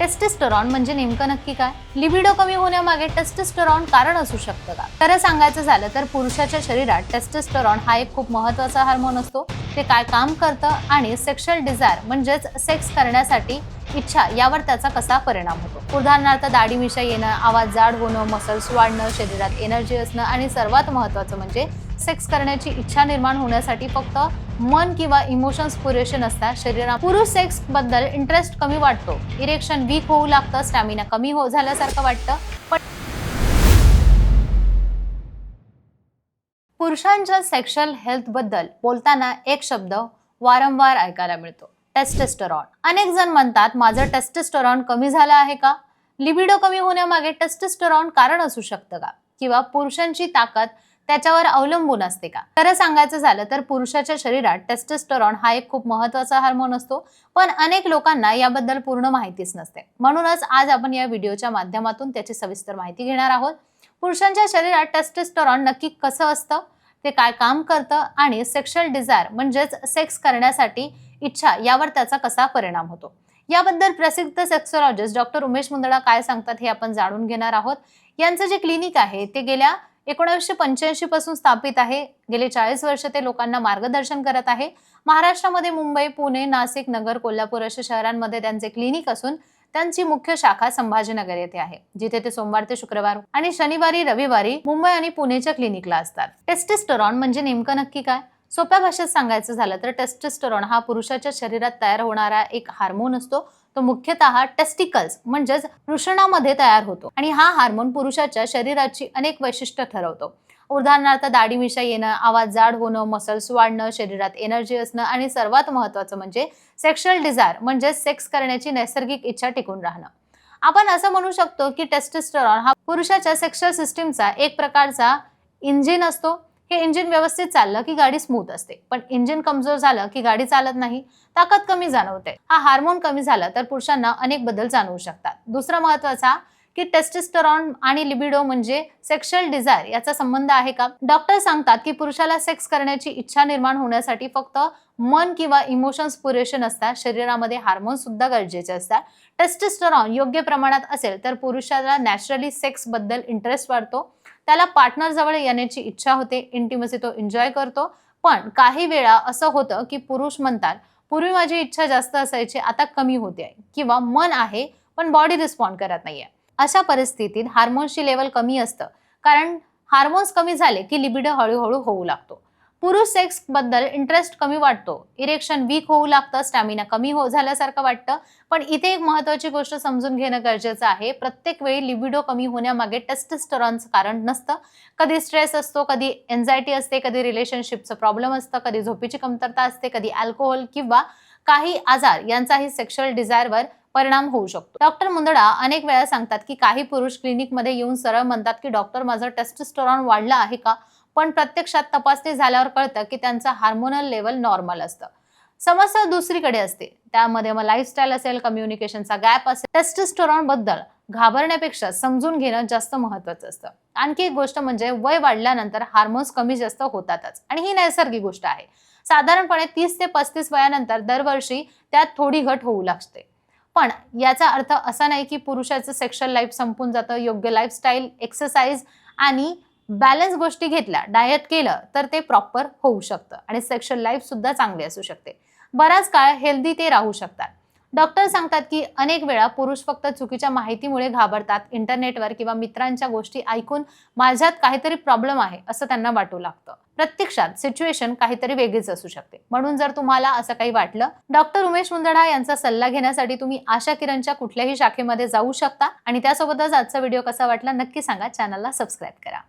Testosterone म्हणजे नेमकं नक्की काय? लिबिडो कमी होण्यामागे टेस्टोस्टेरॉन कारण असू शकतं का? खरं सांगायचं झालं तर पुरुषाच्या शरीरात टेस्टोस्टेरॉन हा एक खूप महत्त्वाचा हार्मोन असतो. ते काय काम करतं आणि सेक्शुअल डिझायर म्हणजेच सेक्स करण्यासाठी इच्छा यावर त्याचा कसा परिणाम होतो. उदाहरणार्थ दाढी मिशा येणं, आवाज जाड होणं, मसल्स वाढणं, शरीरात एनर्जी असणं आणि सर्वात महत्त्वाचं म्हणजे सेक्स करण्याची इच्छा निर्माण होण्यासाठी फक्त मन किंवा इमोशन्स पुरेसे नसतात. शरीरात पुरुष सेक्स बद्दल इंटरेस्ट कमी वाटतो, इरेक्शन वीक होऊ लागतं, स्टॅमिना कमी झाल्यासारखं वाटतं. पण पुरुषांच्या सेक्शुअल हेल्थ बद्दल बोलताना एक शब्द वारंवार ऐकायला मिळतो, टेस्टोस्टेरॉन. अनेक जण म्हणतात माझं टेस्टोस्टेरॉन कमी झालं आहे का? लिबिडो कमी होण्यामागे टेस्टोस्टेरॉन कारण असू शकतं का? किंवा पुरुषांची ताकद त्याच्यावर अवलंबून असते का? खरं सांगायचं झालं तर पुरुषाच्या शरीरात टेस्टोस्टेरॉन हा एक खूप महत्त्वाचा हार्मोन असतो, पण अनेक लोकांना याबद्दल पूर्ण माहितीच नसते. म्हणूनच आज आपण या व्हिडिओच्या माध्यमातून त्याची सविस्तर माहिती घेणार आहोत. पुरुषांच्या शरीरात टेस्टोस्टेरॉन नक्की कसं असतं, ते काय काम करतं आणि सेक्शुअल डिझायर म्हणजेच सेक्स करण्यासाठी इच्छा यावर त्याचा कसा परिणाम होतो. याबद्दल प्रसिद्ध सेक्सॉलॉजिस्ट डॉक्टर उमेश मुंदडा काय सांगतात हे आपण जाणून घेणार आहोत. यांचं जे क्लिनिक आहे ते गेल्या 1985 पासून स्थापित आहे. गेले 40 वर्ष ते लोकांना मार्गदर्शन करत आहे. महाराष्ट्रामध्ये मुंबई, पुणे, नाशिक, नगर, कोल्हापूर अशा शहरांमध्ये त्यांचे क्लिनिक असून त्यांची मुख्य शाखा संभाजीनगर येथे आहे, जिथे ते सोमवार ते शुक्रवार आणि शनिवारी रविवारी मुंबई आणि पुणेच्या क्लिनिकला असतात. टेस्टोस्टेरॉन म्हणजे नेमकं नक्की काय? सोप्या भाषेत सांगायचं झालं तर टेस्टोस्टेरॉन हा पुरुषाच्या शरीरात तयार होणारा एक हार्मोन असतो. तो मुख्यतः टेस्टिकल्स म्हणजेच वृषणामध्ये तयार होतो आणि हा हार्मोन पुरुषाच्या शरीराची अनेक वैशिष्ट्ये ठरवतो. उदाहरणार्थ दाढी मिशा येणं, आवाज जाड होणं, मसल्स वाढणं, शरीरात एनर्जी असणं आणि सर्वात महत्त्वाचं म्हणजे सेक्शुअल डिझायर म्हणजे सेक्स करण्याची नैसर्गिक इच्छा टिकून राहणं. आपण असं म्हणू शकतो की टेस्टोस्टेरॉन हा पुरुषाच्या सेक्शुअल सिस्टीमचा एक प्रकारचा इंजिन असतो. हे इंजिन व्यवस्थित चाललं की गाडी स्मूथ असते, पण इंजिन कमजोर झालं की गाडी चालत नाही, ताकद कमी जाणवते. हा हार्मोन कमी झाला तर पुरुषांना अनेक बदल जाणवू शकतात. दुसरा महत्त्वाचा की टेस्टोस्टेरॉन आणि लिबिडो म्हणजे सेक्शुअल डिझायर याचा संबंध आहे का? डॉक्टर सांगतात की पुरुषाला सेक्स करण्याची इच्छा निर्माण होण्यासाठी फक्त मन किंवा इमोशन्स पुरेसे नसतात, शरीरामध्ये हार्मोन सुद्धा गरजेचे असतात. टेस्टोस्टेरॉन योग्य प्रमाणात असेल तर पुरुषाला नॅचरली सेक्स बद्दल इंटरेस्ट वाढतो, त्याला पार्टनर जवळ येण्याची इच्छा होते, इंटिमसी तो एन्जॉय करतो. पण काही वेळा असं होतं की पुरुष म्हणतात पूर्वी माझी इच्छा जास्त असायची, आता कमी होते, किंवा मन आहे पण बॉडी रिस्पॉन्ड करत नाहीये. अशा परिस्थितीत हार्मोन्सची लेवल कमी असतं, कारण हार्मोन्स कमी झाले की लिबिडो हळूहळू होऊ लागतो. पुरुष सेक्स बद्दल इंटरेस्ट कमी वाटतो, इरेक्शन वीक होऊ लागतं, स्टॅमिना कमी झाल्यासारखं वाटतं. पण इथे एक महत्त्वाची गोष्ट समजून घेणं गरजेचं आहे. प्रत्येक वेळी लिबिडो कमी होण्यामागे टेस्टोस्टेरॉनचं कारण नसतं. कधी स्ट्रेस असतो, कधी एन्झायटी असते, कधी रिलेशनशिपचं प्रॉब्लेम असतं, कधी झोपेची कमतरता असते, कधी अल्कोहोल किंवा काही आजार यांचाही सेक्शुअल डिझायरवर परिणाम होऊ शकतो. डॉक्टर मुंदडा अनेक वेळा सांगतात की काही पुरुष क्लिनिकमध्ये येऊन सरळ म्हणतात की डॉक्टर माझं टेस्टोस्टेरॉन वाढलं आहे का? पण प्रत्यक्षात तपासणी झाल्यावर कळतं की त्यांचं हार्मोनल लेवल नॉर्मल असतं. समस्या दुसरीकडे असते, त्यामध्ये मग लाईफस्टाईल असेल, कम्युनिकेशनचा गॅप असेल. टेस्टोस्टेरॉन बद्दल घाबरण्यापेक्षा समजून घेणं जास्त महत्त्वाचं असतं. आणखी एक गोष्ट म्हणजे वय वाढल्यानंतर हार्मोन्स कमी जास्त होतातच आणि ही नैसर्गिक गोष्ट आहे. साधारणपणे 30 ते 35 वयानंतर दरवर्षी त्यात थोडी घट होऊ लागते. पण याचा अर्थ असा नाही की पुरुषाचं सेक्शुअल लाईफ संपून जातं. योग्य लाईफस्टाईल, एक्सरसाइज आणि बॅलन्स गोष्टी घेतल्या, डाएट केलं तर ते प्रॉपर होऊ शकतं आणि सेक्शुअल लाईफ सुद्धा चांगली असू शकते. बराच काळ हेल्दी ते राहू शकतात. डॉक्टर सांगतात की अनेक वेळा पुरुष फक्त चुकीच्या माहितीमुळे घाबरतात. इंटरनेटवर किंवा मित्रांच्या गोष्टी ऐकून माझ्यात काहीतरी प्रॉब्लेम आहे असं त्यांना वाटू लागतं. प्रत्यक्षात सिच्युएशन काहीतरी वेगळीच असू शकते. म्हणून जर तुम्हाला असं काही वाटलं, डॉक्टर उमेश मुंदडा यांचा सल्ला घेण्यासाठी तुम्ही आशा किरणच्या कुठल्याही शाखेमध्ये जाऊ शकता. आणि त्यासोबतच आजचा व्हिडिओ कसा वाटला नक्की सांगा. चॅनलला सबस्क्राईब करा.